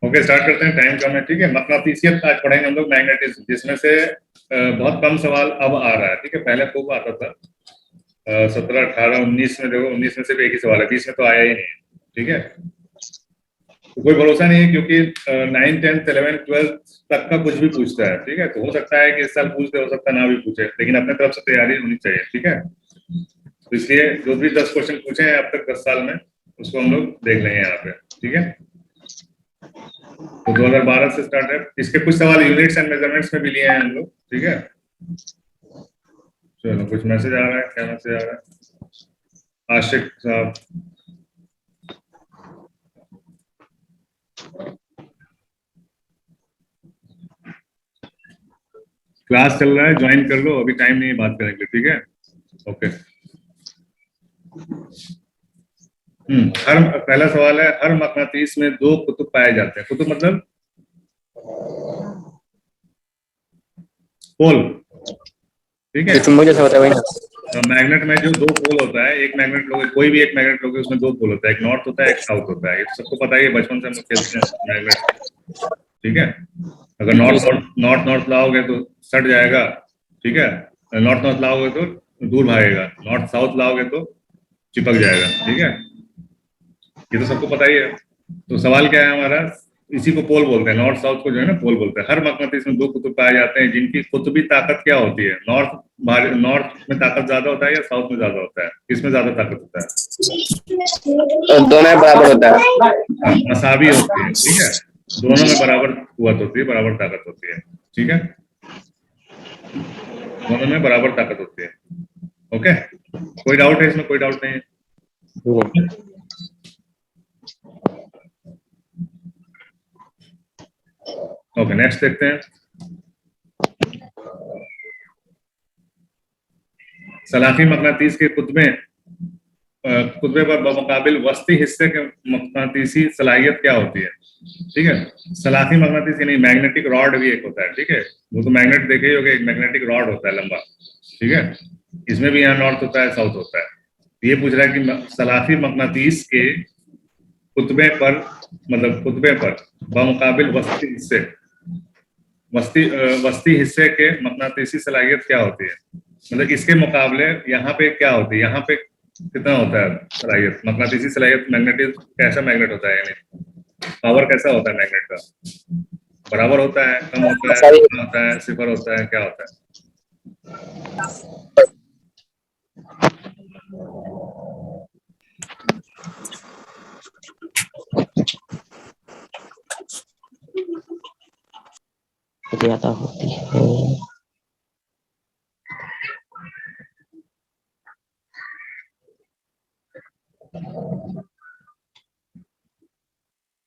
Okay, start करते हैं। Time कम है, ठीक है। मकनातीसियत आज पढ़ेंगे हम लोग, मैग्नेटिज्म, जिसमें से बहुत कम सवाल अब आ रहा है, ठीक है। पहले खूब आता था, 17, 18, 19 में। देखो 19 में सिर्फ एक ही सवाल है, 20 में तो आया ही नहीं, ठीक है। तो कोई भरोसा नहीं है, क्योंकि 9, 10, 11, 12 तक का कुछ भी पूछता है, ठीक है। तो हो सकता है कि इस साल पूछ दे, हो सकता है ना भी पूछे, लेकिन अपने तरफ से तैयारी होनी चाहिए, ठीक है। तो इसलिए जो भी 10 क्वेश्चन पूछे हैं अब तक 10 साल में, उसको हम लोग देख लेंगे यहाँ पे, ठीक है। तो 2012 से स्टार्ट है। इसके कुछ सवाल यूनिट्स एंड मेजरमेंट्स में भी लिए हैं हम लोग, ठीक है। चलो, कुछ मैसेज आ रहा है, क्या मैसेज आ रहा है? आशिक साहब, क्लास चल रहा है, ज्वाइन कर लो, अभी टाइम नहीं है बात करने के लिए, ठीक है। ओके। हर पहला सवाल है, हर मकनातीस में दो कुतुब पाए जाते हैं। कुतुब मतलब पोल, ठीक है। चुंबक जैसा होता है वही ना। मैग्नेट में जो दो पोल होता है, एक मैग्नेट लोगे, कोई भी एक मैग्नेट लोगे, उसमें दो पोल होता है, एक नॉर्थ होता है, एक साउथ होता है। ये सबको पता है, बचपन से हम लोग खेलते हैं मैग्नेट, ठीक है। अगर नॉर्थ नॉर्थ लाओगे तो सट जाएगा, ठीक है। नॉर्थ नॉर्थ लाओगे तो दूर भागेगा, नॉर्थ साउथ लाओगे तो चिपक जाएगा, ठीक है। ये तो सबको पता ही है। तो सवाल क्या है हमारा, इसी को पोल बोलते हैं, नॉर्थ साउथ को जो है ना पोल बोलते हैं। हर मकनातीस में दो कुतुब पाए जाते हैं, जिनकी कुतुबी ताकत क्या होती है? नॉर्थ में ताकत ज्यादा होता है या साउथ में ज्यादा होता है? किसमें ज्यादा ताकत होता है? दोनों में बराबर होता है। हाँ, मसावी होती है, ठीक है। दोनों में बराबर कुवत होती है, बराबर ताकत होती है, ठीक है। दोनों में बराबर ताकत होती है। ओके, कोई डाउट है इसमें? कोई डाउट नहीं है। ओके, नेक्स्ट देखते हैं। सलाखी मकनातीस के कुतबे पर बमुकाबिल वस्ती हिस्से के मकनातीसी सलाहियत क्या होती है? ठीक है। सलाखी मकनातीस यानी मैग्नेटिक रॉड भी एक होता है, ठीक है। वो तो मैग्नेट देखे ही होंगे, एक मैग्नेटिक रॉड होता है लंबा, ठीक है। इसमें भी यहाँ नॉर्थ होता है, साउथ होता है। ये पूछ रहा है कि सलाखी मकनातीस के कुतबे पर, मतलब कुतबे पर बमुकाबिल वस्ती हिस्से के मकनातीसी सलाहियत क्या होती है? मतलब इसके मुकाबले यहाँ पे क्या होती है, यहाँ पे कितना होता है सलाहियत, मकनातीसी सलाहियत? मैग्नेटिक कैसा मैग्नेट होता है, यानी पावर कैसा होता है मैग्नेट का? बराबर होता है, कम होता है, कितना होता है, सिफर होता है, क्या होता है? ज्यादा होती है।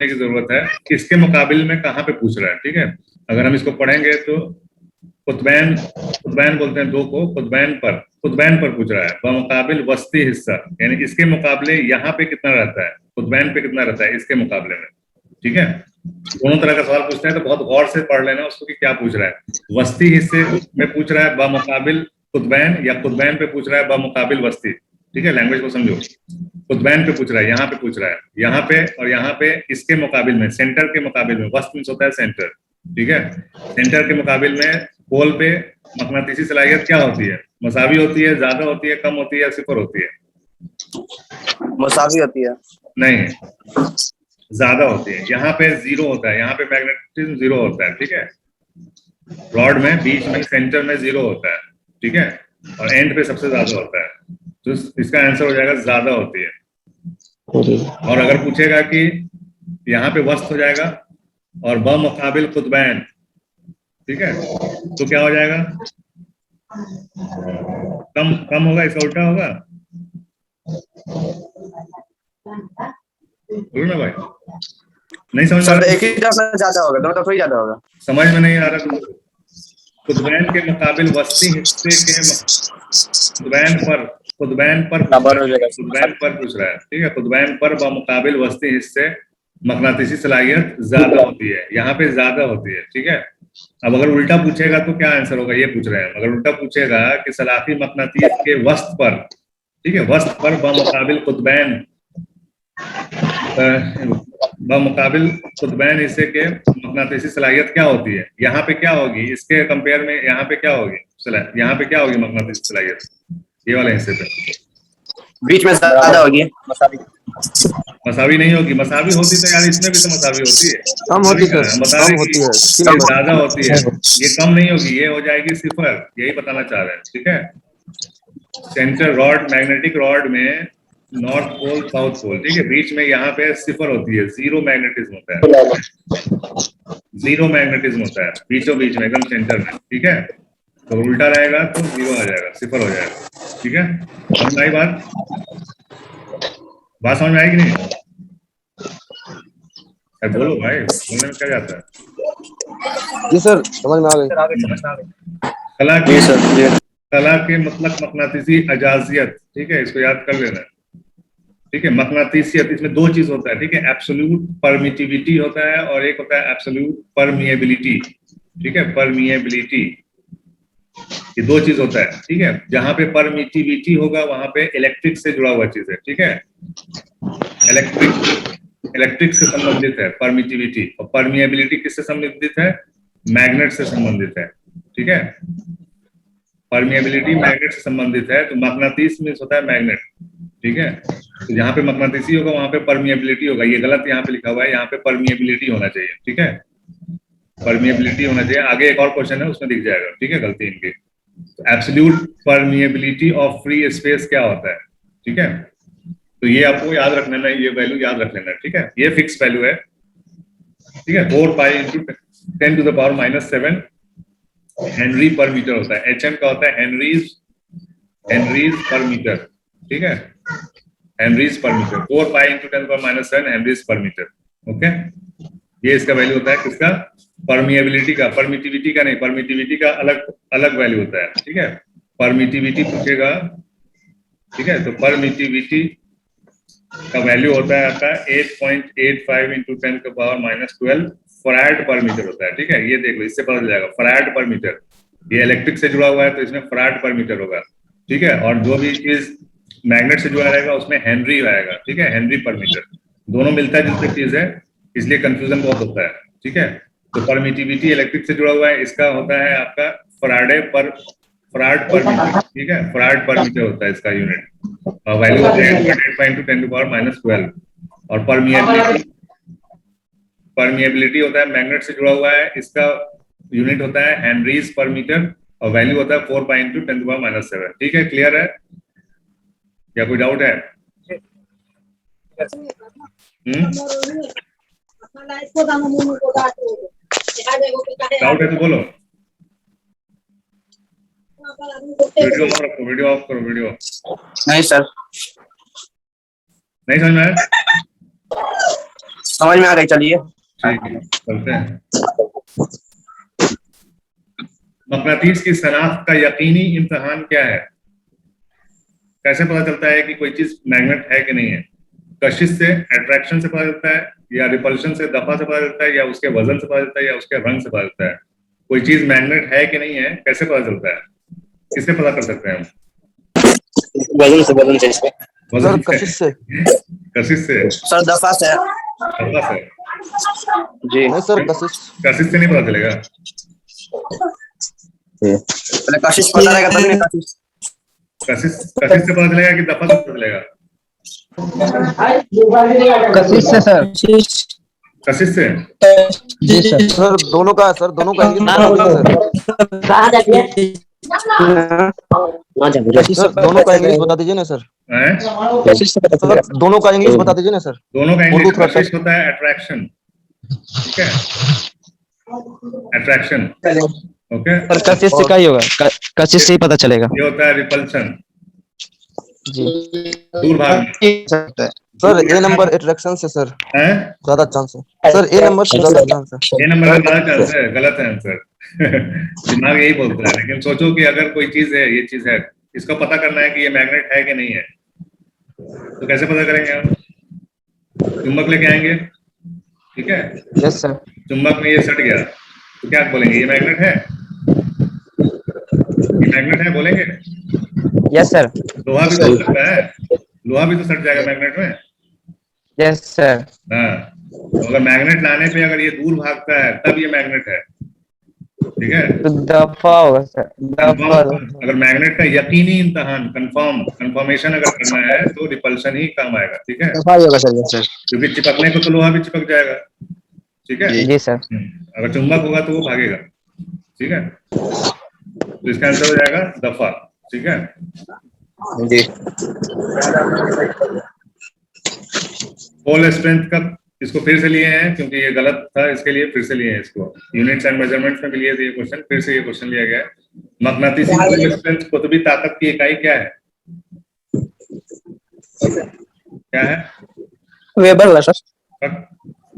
की जरूरत है, किसके मुकाबिल में कहाँ पे पूछ रहा है, ठीक है। अगर हम इसको पढ़ेंगे तो कुतबैन, कुतबैन बोलते हैं दो को, कुतबैन पर पूछ रहा है। बमुकाबिल वस्ती हिस्सा, यानी इसके मुकाबले यहाँ पे कितना रहता है, कुतबैन पे कितना रहता है इसके मुकाबले में, ठीक है। दोनों तरह का सवाल पूछते हैं, तो बहुत गौर से पढ़ लेना उसको कि क्या पूछ रहा है। वस्ती हिस्से में पूछ रहा है बमुकाबिल कुतबैन, या कुतबैन पे पूछ रहा है बमुकाबिल वस्ती, ठीक है। लैंग्वेज को समझो। कुतबैन पे पूछ रहा है, यहाँ पे पूछ रहा है, यहाँ पे और यहाँ पे, इसके मुकाबिल में, सेंटर के मुकाबिल में। वस्त मींस होता है सेंटर, ठीक है। सेंटर के मुकाबिल में पोल पे मकनातीसी सलाहियत क्या होती है? मसावी होती है, ज्यादा होती है, कम होती है, सिफर होती है? मसावी होती है। नहीं, ज्यादा होती है। यहाँ पे जीरो होता है, यहाँ पे मैग्नेटिज्म जीरो होता है, ठीक है। रॉड में बीच में सेंटर में जीरो होता है, ठीक है, और एंड पे सबसे ज्यादा होता है। तो इसका आंसर हो जाएगा ज्यादा होती है। और अगर पूछेगा कि यहाँ पे वस्त हो जाएगा और बमुकाबिल कुतबैन, ठीक है, तो क्या हो जाएगा? कम कम होगा, इसका उल्टा होगा। बोलो ना भाई, नहीं समझ आ रहा? एक ही तरफ ज्यादा होगा, दोनों तरफ ही ज्यादा होगा। समझ में नहीं आ रहा तुमको? कुतबैन के मुकाबिल वस्ती हिस्से के कुतबैन पर पूछ रहा है, ठीक है। कुतबैन पर बमुकाबिल वस्ती हिस्से मकनातीसी सलाहियत ज्यादा होती है, यहाँ पे ज्यादा होती है, ठीक है। अब अगर उल्टा पूछेगा तो क्या आंसर होगा, ये पूछ रहे हैं। अगर उल्टा पूछेगा कि सलाफी मकनातीस के वस्त पर, ठीक है, वस्त पर बमुकाबिल कुतबैन बमुकाबिल कुतबैन हिस्से के मकनातीसी सलाहियत क्या होती है? यहाँ पे क्या होगी इसके कंपेयर में? यहाँ पे क्या होगी यहाँ पे क्या होगी मकनातीसी सलाहियत ये वाले हिस्से पे? बीच में ज्यादा होगी। मसावी नहीं होगी। मसावी होती तो यार इसमें भी तो मसावी होती है। कम होती मसावी सर, कहाँ है? बता कम दें होती कि है, सी ये नंबर। ज्यादा होती है, ये कम नहीं होगी, ये हो जाएगी सिफर। यही बताना चाह रहे हैं, ठीक है। सेंटर रॉड, मैग्नेटिक रॉड में नॉर्थ पोल साउथ पोल, ठीक है, बीच में यहाँ पे सिफर होती है, जीरो मैग्नेटिज्म होता है, जीरो मैग्नेटिज्म होता है बीचों बीच में एकदम सेंटर में, ठीक है। तो उल्टा रहेगा तो जीरो आ जाएगा, सिफर हो जाएगा, ठीक है। समझ में आई बात? बात समझ में आएगी नहीं? अरे बोलो भाई, बोलने में क्या जाता है? जी सर, समझ में आ गई। कला जी की, सर, जी। कला के मतलब मकनातीसी अजाजियत, ठीक है, इसको याद कर लेना, ठीक है। मकनातीसियत, इसमें दो चीज होता है, ठीक है, एब्सोल्यूट परमिटिविटी होता है और एक होता है एब्सोल्यूट परमिएबिलिटी, ठीक है, परमिएबिलिटी, ये दो चीज होता है, ठीक है। जहां पे परमिटिविटी होगा वहां पे इलेक्ट्रिक से जुड़ा हुआ चीज है, ठीक है, इलेक्ट्रिक से संबंधित है परमिटिविटी, और परमिएबिलिटी किससे संबंधित है? मैग्नेट से संबंधित है, ठीक है। परमिएबिलिटी मैग्नेट से संबंधित है, तो मकनातीस मींस होता है मैग्नेट, ठीक है। तो जहां पे मकनातीसी होगा वहां पे परमिएबिलिटी होगा, ये गलत यहाँ पे लिखा हुआ है, यहाँ पे परमिएबिलिटी होना चाहिए, ठीक है, परमिएबिलिटी होना चाहिए। आगे एक और क्वेश्चन है उसमें दिख जाएगा, ठीक है, गलती इनकी। तो absolute permeability of free space क्या होता है, ठीक है। तो ये आपको याद रख लेना, ये वैल्यू याद रख लेना, ठीक है, ये फिक्स वैल्यू है, ठीक है। 4 पाई इंटू 10⁻⁻7 हेनरी पर मीटर होता है। HM का होता है हेनरीज पर मीटर, ठीक है, हेनरीज पर मीटर। 4 पाई इंटू 10⁻7 हेनरीज पर मीटर, ओके। ये इसका वैल्यू होता है किसका? परमिएबिलिटी का, परमिटिविटी का नहीं, परमिटिविटी का अलग अलग वैल्यू होता है, ठीक है। परमिटिविटी पूछेगा, ठीक है, तो परमिटिविटी का वैल्यू होता है आपका 8.85 इंटू 10⁻⁻12 फराड पर मीटर होता है, ठीक है। ये देख लो, इससे पता चल जाएगा, फराड पर मीटर, ये इलेक्ट्रिक से जुड़ा हुआ है तो इसमें फराड पर मीटर होगा, ठीक है। और जो भी चीज मैग्नेट से जुड़ा रहेगा उसमें हेनरी आएगा, ठीक है, हेनरी पर मीटर। दोनों मिलता जुलता चीज है, इसलिए कंफ्यूजन बहुत होता है, ठीक है। तो परमिटिविटी इलेक्ट्रिक से जुड़ा हुआ है, इसका होता है आपका फराड पर मीटर, ठीक है, फराड पर मीटर होता है इसका यूनिट, वैल्यू होता है 8.85 इंटू 10⁻⁻12। और परमिएबिलिटी होता है मैग्नेट से जुड़ा हुआ है, इसका यूनिट होता है हेनरीज पर मीटर और वैल्यू होता है 4 पाई इंटू 10⁻⁷, ठीक है। क्लियर है या कोई डाउट है? डाउट है तो बोलो। वीडियो ऑफ रखो, वीडियो ऑफ करो, वीडियो। नहीं सर, नहीं समझ में आया? समझ में आ गई, चलिए। ठीक है, चलते हैं। मकनातीस की शनाख्त का यकीनी इम्तिहान क्या है? कैसे पता चलता है कि कोई चीज मैग्नेट है कि नहीं है? कशिश से, अट्रैक्शन से पता चलता है, या रिपल्शन से, दफा से पता चलता है, या उसके वजन से पता चलता है, या उसके रंग से पता चलता है? कोई चीज मैग्नेट है कि नहीं है कैसे पता चलता है? किससे पता कर सकते हैं हम? वजन से, वजन से। सर कशिश से। कशिश से? सर दफा से। दफा से? जी नहीं सर, कशिश से नहीं पता चलेगा। पहले कशिश पता रहेगा तभी ना। कशिश से पता चलेगा कि दफा से पता चलेगा? कशिश से सर। कशिश से? जी सर। सर दोनों का, सर दोनों का इंग्लिश बता दीजिए सर। दोनों का इंग्लिश बता दीजिए ना सर। सर दोनों का इंग्लिश बता दीजिए ना सर। दोनों का इंग्लिश, थोड़ा कशिश होता है अट्रैक्शन, ठीक है, अट्रैक्शन, ओके। सर कशिश से क्या ही होगा, कशिश से ही पता चलेगा। ये होता है रिपल्शन, जी दूर भागना। सर ए नंबर अट्रैक्शन से सर है? ज्यादा चांस है सर, ए नंबर से ज्यादा चांस है। ये नंबर का ज्यादा चांस है? गलत है आंसर। दिमाग यही बोलता है, लेकिन सोचो कि अगर कोई चीज है, ये चीज है, इसको पता करना है कि ये मैग्नेट है कि नहीं है, तो कैसे पता करेंगे हम? चुंबक लेके आएंगे, ठीक है, यस सर। चुंबक में ये सट गया तो क्या बोलेंगे? ये मैग्नेट है, ये मैग्नेट है बोलेंगे? Yes sir. लोहा भी तो सट जाएगा मैग्नेट में। Yes sir. हाँ, तो अगर मैग्नेट लाने पे अगर ये दूर भागता है तब ये मैग्नेट है, ठीक है। तो दफा होगा सर, दफा। कंफर्म, अगर मैग्नेट का यकीनी इम्तहान कंफर्मेशन अगर करना है तो रिपल्शन ही काम आएगा, ठीक है, दफा ही होगा सर, यस सर। क्योंकि चिपकने को तो लोहा भी चिपक जाएगा, ठीक है। जी सर। अगर चुंबक होगा तो वो भागेगा, ठीक है। तो इसका आंसर हो जाएगा दफा, ठीक है। जी। पोल स्ट्रेंथ का इसको फिर से लिए हैं क्योंकि ये गलत था, इसके लिए फिर से लिए हैं इसको। यूनिट्स एंड मेजरमेंट्स में भी लिए थे ये क्वेश्चन, फिर से ये क्वेश्चन लिया गया है। मकनातीसी पोल स्ट्रेंथ कुतुबी ताकत की इकाई क्या है? क्या है? Weber sir,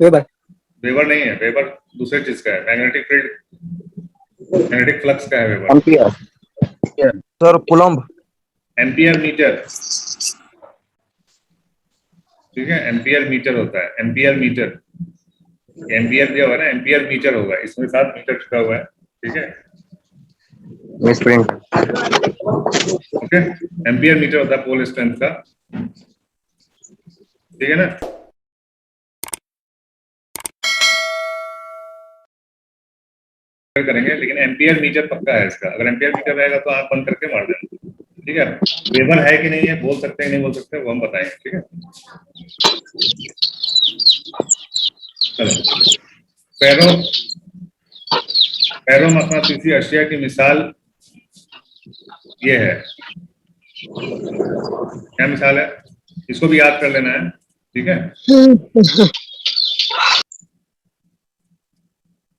weber. वेबर नहीं है, वेबर दूसरे चीज का है, मैग्नेटिक फील्ड, मैग्नेटिक फ्लक्स का है weber. Ampere sir, coulomb. Ampere metre, ठीक है, एम्पियर मीटर होता है, एम्पियर मीटर। एम्पियर दिया हुआ है ना, एम्पियर मीटर होगा, इसमें साथ मीटर छुपा हुआ है, ठीक है। ओके, एम्पियर मीटर होता है पोल स्ट्रेंथ का, ठीक है ना। करेंगे लेकिन एम्पियर मीटर पक्का है इसका, अगर एम्पियर मीटर रहेगा तो आंख बंद करके मार देना, ठीक है। वेबर है कि नहीं है, बोल सकते हैं नहीं बोल सकते, वो हम बताएंगे, ठीक है। चलो, फेरोमगनेटिसी अशिया की मिसाल ये है, क्या मिसाल है, इसको भी याद कर लेना है, ठीक है।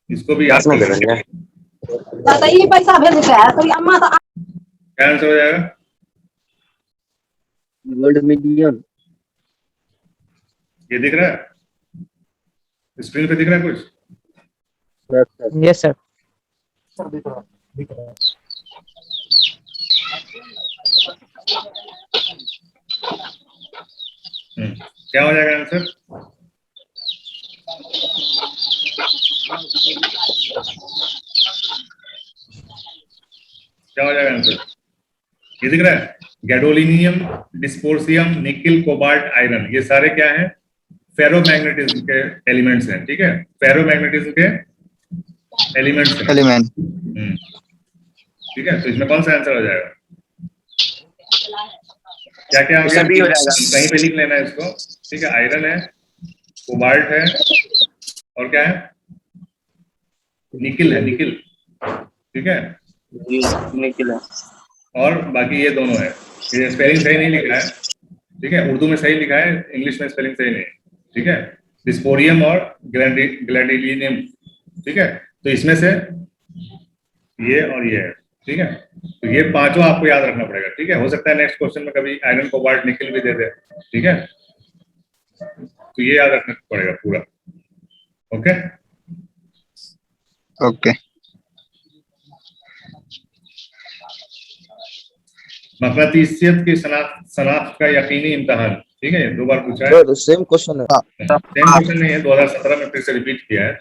इसको भी याद कर लेना है। पैसा भेज क्या आंसर हो जाएगा? Gold medium. ये दिख रहा है स्क्रीन पे, दिख रहा है कुछ? Yes sir. क्या हो जाएगा आंसर? क्या हो जाएगा आंसर? ये दिख रहा है, गैडोलिनियम, डिस्पोर्सियम, निकिल, कोबाल्ट, आयरन, ये सारे क्या हैं? फेरोमैग्नेटिज्म के एलिमेंट्स हैं, ठीक है, फेरोमैग्नेटिज्म के एलिमेंट्स हैं, एलिमेंट। ठीक है। तो इसमें कौन सा आंसर हो जाएगा? क्या क्या हो सभी हो जाएगा। कहीं पे लिख लेना है इसको, ठीक है। आयरन है, कोबाल्ट है, और क्या है? निकिल है, निकिल, ठीक है। निकल है। और बाकी ये दोनों है। ये स्पेलिंग सही नहीं लिखा है, ठीक है, उर्दू में सही लिखा है, इंग्लिश में स्पेलिंग सही नहीं है, ठीक है। डिस्पोरियम और ग्लैडिलिनियम, ठीक है। तो इसमें से ये और ये है, ठीक है। तो ये पांचों आपको याद रखना पड़ेगा, ठीक है। हो सकता है नेक्स्ट क्वेश्चन में कभी आयरन, कोबाल्ट, निकिल भी दे दे, ठीक है। तो ये याद रखना पड़ेगा पूरा, ओके। ओके। मकनातीसियत की शनाख्त का यकीनी इम्तहान, ठीक है, 2 बार पूछा है। सेम क्वेश्चन है। सेम क्वेश्चन नहीं है, 2017 में फिर से रिपीट किया है।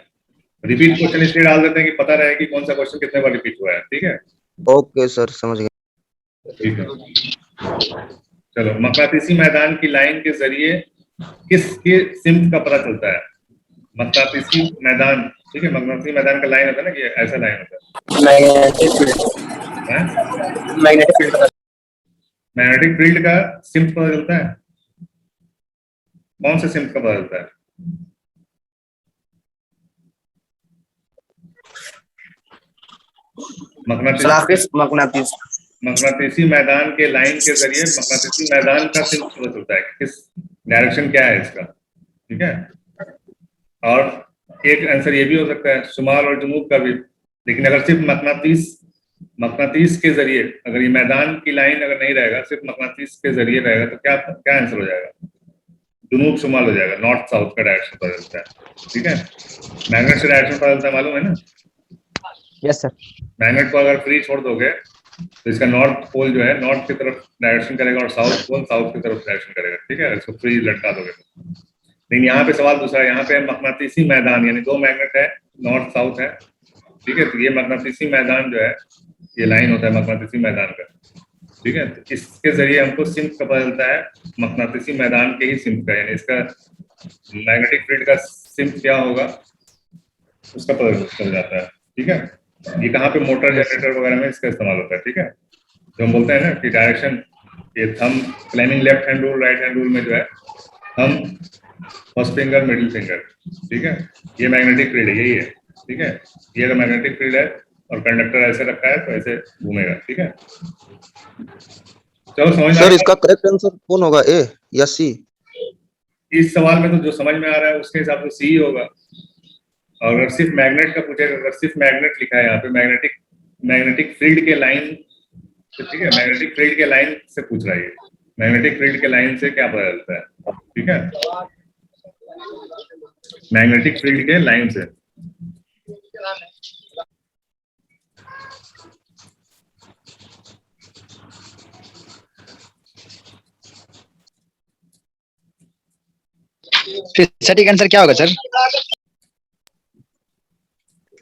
रिपीट क्वेश्चन इसलिए डाल देते हैं कि पता रहे कि कौन सा क्वेश्चन कितने बार रिपीट हुआ है, ठीक है। ओके सर, समझ गए। ठीक है, चलो। मकनातीसी मैदान की लाइन के जरिए किसके सिम्त का पता चलता है? मकनातीसी मैदान, ठीक है, मकनातीसी मैदान का लाइन होता है ना, कि ऐसा लाइन होता है, मैग्नेटिक फील्ड का सिम्त पता चलता है? कौन से सिम्त का पता चलता है? मकनातीसी मैदान के लाइन के जरिए मकनातीसी मैदान का सिम्त पता चलता है, किस डायरेक्शन क्या है इसका, ठीक है। और एक आंसर ये भी हो सकता है शुमाल और जुनूब का भी, लेकिन अगर सिर्फ मकनातीस के जरिए, अगर ये मैदान की लाइन अगर नहीं रहेगा, सिर्फ मकनातीस के जरिए रहेगा, तो क्या क्या आंसर हो जाएगा? जुनूब शुमाल हो जाएगा, नॉर्थ साउथ का डायरेक्शन पता चलता है, ठीक है। मैग्नेट से डायरेक्शन पता चलता है, मालूम है ना? Yes sir. मैग्नेट को अगर फ्री छोड़ दोगे तो इसका नॉर्थ पोल जो है नॉर्थ की तरफ डायरेक्शन करेगा और साउथ पोल साउथ की तरफ डायरेक्शन करेगा, ठीक है, इसको फ्री लटका दोगे तो। लेकिन यहाँ पे सवाल दूसरा है, यहाँ पे मकनातीसी मैदान, यानी 2 मैग्नेट है, नॉर्थ साउथ है, ठीक है। तो ये मकनातीसी मैदान जो है, ये लाइन होता है मकनातीसी मैदान का, ठीक है। तो इसके जरिए हमको सिम्त का पता चलता है, मकनातीसी मैदान के ही सिम्त का, यानी इसका मैग्नेटिक फील्ड का सिम्प क्या होगा उसका पता चल जाता है, ठीक है। ये कहाँ पे मोटर जनरेटर वगैरह में इसका इस्तेमाल होता है, ठीक है। जो हम बोलते हैं ना कि डायरेक्शन, ये thumb planning left hand rule right hand rule में जो है हम फर्स्ट फिंगर मिडिल फिंगर, ठीक है, ये मैग्नेटिक फील्ड है, यही है, ठीक है। ये अगर मैग्नेटिक फील्ड है और कंडक्टर ऐसे रखा है तो ऐसे घूमेगा, ठीक है। चलो समझ सर इसका करेक्ट आंसर कौन होगा, ए या सी? इस सवाल में तो जो समझ में आ रहा है उसके हिसाब से सी होगा। और अगर सिर्फ मैग्नेट का पूछेगा, अगर सिर्फ मैग्नेट लिखा है यहाँ पे मैग्नेटिक फील्ड के लाइन, तो ठीक है, मैग्नेटिक फील्ड के लाइन से पूछ रहा है, मैग्नेटिक फील्ड के लाइन से क्या पता चलता है, ठीक है, मैग्नेटिक फील्ड के लाइन से। फिर सटीक आंसर क्या होगा सर?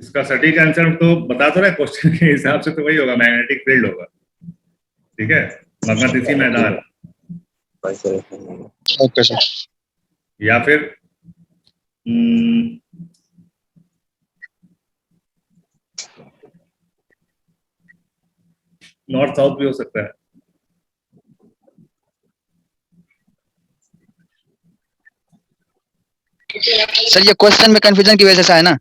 इसका सटीक आंसर तो बता तो रहा है, क्वेश्चन के हिसाब से तो वही होगा, मैग्नेटिक फील्ड होगा, ठीक है, मगनातीसी मैदान। Okay sir. या फिर नॉर्थ साउथ भी हो सकता है। सर ये क्वेश्चन में कंफ्यूजन की वजह से है ना?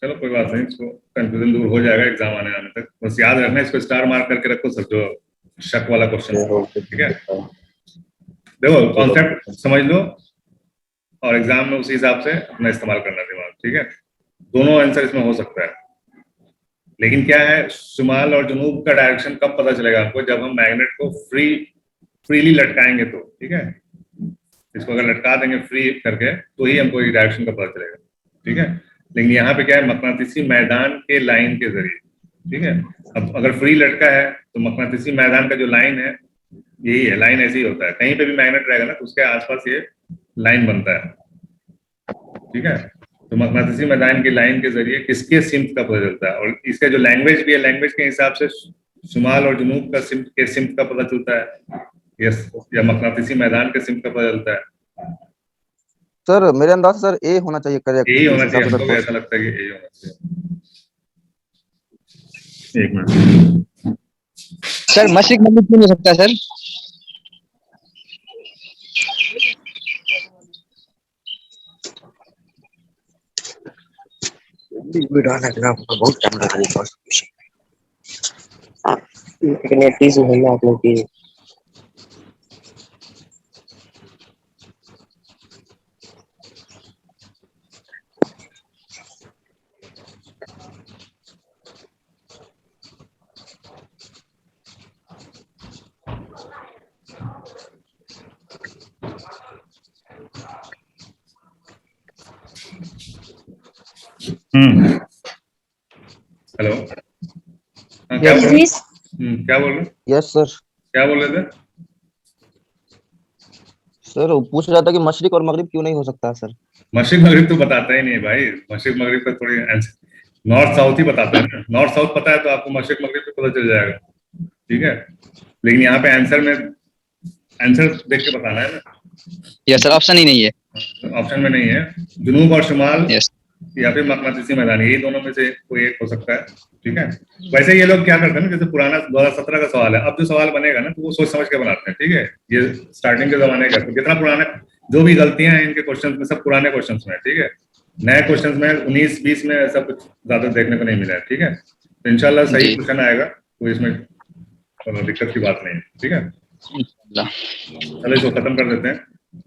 चलो कोई बात नहीं, इसको कंफ्यूजन दूर हो जाएगा एग्जाम आने तक। बस याद रखना, इसको स्टार मार्क करके रखो सर, जो शक वाला क्वेश्चन, ठीक है। देखो कॉन्सेप्ट समझ लो और एग्जाम में उसी हिसाब से अपना इस्तेमाल करना दिमाग, ठीक है। दोनों आंसर इसमें हो सकता है, लेकिन क्या है, शुमाल और जुनूब का डायरेक्शन कब पता चलेगा हमको? जब हम मैग्नेट को फ्रीली लटकाएंगे तो, ठीक है। इसको अगर लटका देंगे फ्री करके तो ही हमको ये डायरेक्शन का पता चलेगा, ठीक है। लेकिन यहाँ पे क्या है, मकनातीसी मैदान के लाइन के जरिए, ठीक है। अब अगर फ्री लटका है तो मकनातीसी मैदान का जो लाइन है यही है, लाइन ऐसे ही होता है, कहीं पे भी मैग्नेट रहेगा ना तो उसके आसपास ये लाइन बनता है, ठीक है। तो मकनातीसी मैदान की लाइन के जरिए किसके सिम्त का पता चलता है, और इसका जो लैंग्वेज भी है, लैंग्वेज के हिसाब से शुमाल और जुनूब का सिम्त का पता चलता है, या मकनातीसी मैदान के सिम्त का पता चलता है। सर मेरे अंदाज से सर ए होना चाहिए करेक्ट। यही होना चाहिए, हमको भी ऐसा लगता है कि यही होना चाहिए। एक मिनट सर, मशरिक मगरिब क्यों नहीं हो सकता सर? बहुत टाइम लगा रही है, प्लीज भैया आप लोग की हेलो, क्या बोल रहे? क्या बोल रहे? Yes sir. क्या बोल रहे थे सर वो पूछ रहा था कि मशरिक और मगरिब क्यों नहीं हो सकता सर? मशरिक मगरिब तो बताता ही नहीं है भाई, मशरिक मगरिब का थोड़ी नॉर्थ साउथ ही बताता है ना। नॉर्थ साउथ पता है तो आपको मशरिक मगरिब भी पता चल जाएगा, ठीक है। लेकिन यहाँ पे आंसर देख के बताना है ना। यस सर, ऑप्शन ही नहीं है, ऑप्शन में नहीं है, जुनूब और शुमाल यस या फिर मकनातीसी मैदान, यही दोनों में से कोई एक हो सकता है, ठीक है। वैसे ये लोग क्या करते हैं ना, जैसे पुराना 2017 का सवाल है, अब जो सवाल बनेगा ना तो वो सोच समझ के बनाते हैं, ठीक है। ये स्टार्टिंग के जमाने का, तो जितना पुराना जो भी गलतियां हैं इनके क्वेश्चन में सब पुराने क्वेश्चन में है, ठीक है। नए क्वेश्चन में 19-20 में ऐसा कुछ ज्यादा देखने को नहीं मिला है, ठीक है। तो इंशाल्लाह सही क्वेश्चन आएगा, कोई इसमें दिक्कत की बात नहीं है, ठीक है। चलो इसको खत्म कर देते हैं।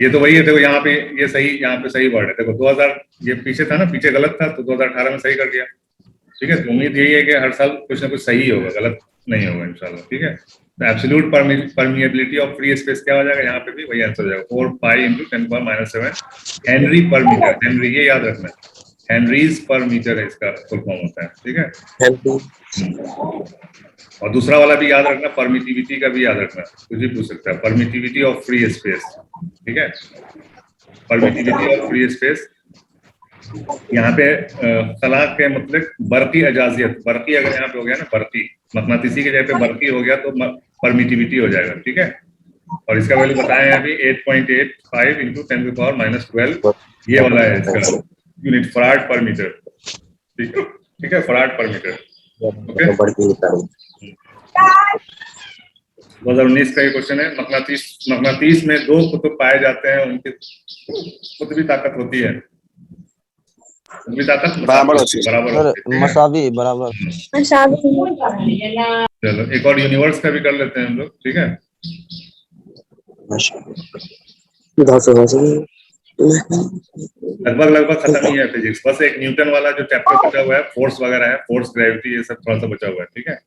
ये तो वही है, देखो यहाँ पे ये सही, यहाँ पे सही वर्ड है, देखो 2000 ये पीछे था ना, पीछे गलत था तो 2018 में सही कर दिया, ठीक है। तो उम्मीद यही है कि हर साल कुछ ना कुछ सही होगा, गलत नहीं होगा इंशाल्लाह, ठीक है। तो absolute permeability of free space क्या हो जाएगा, यहाँ पे भी वही आंसर हो जाएगा, 4 पाई × 10⁻⁷ हेनरी पर मीटर। हेनरी, ये याद रखना है, हेनरीज पर मीटर है, इसका फुल फॉर्म होता है, ठीक है। हेनरी और दूसरा वाला भी याद रखना, परमिटिविटी का भी याद रखना, कुछ भी पूछ सकता है, परमिटिविटी ऑफ फ्री स्पेस, ठीक है। परमिटिविटी ऑफ फ्री स्पेस, यहाँ पे तलाक के मतलब बरकी एजाजियत, बरकी अगर यहाँ पे हो गया ना, बरकी मकनातीसी की जगह पे बरकी हो गया तो परमिटिविटी हो जाएगा, ठीक है। और इसका वैल्यू बताएं अभी 8.85 × 10⁻12, ये वाला है इसका यूनिट, फराड पर मीटर, ठीक है, ठीक है, फराड पर मीटर, ओके। 2019 का ये क्वेश्चन है। मकनातीस में दो कुतुब पाए जाते हैं, उनकी कुतुबी ताकत होती है, कुतुबी ताकत बराबर होती है, मसावी बराबर। चलो एक और यूनिवर्स का भी कर लेते हैं हम लोग, ठीक है। लगभग खत्म ही है फिजिक्स, बस एक न्यूटन वाला जो चैप्टर बचा हुआ है, फोर्स वगैरह है, फोर्स, ग्रेविटी, ये सब थोड़ा सा बचा हुआ है, ठीक है।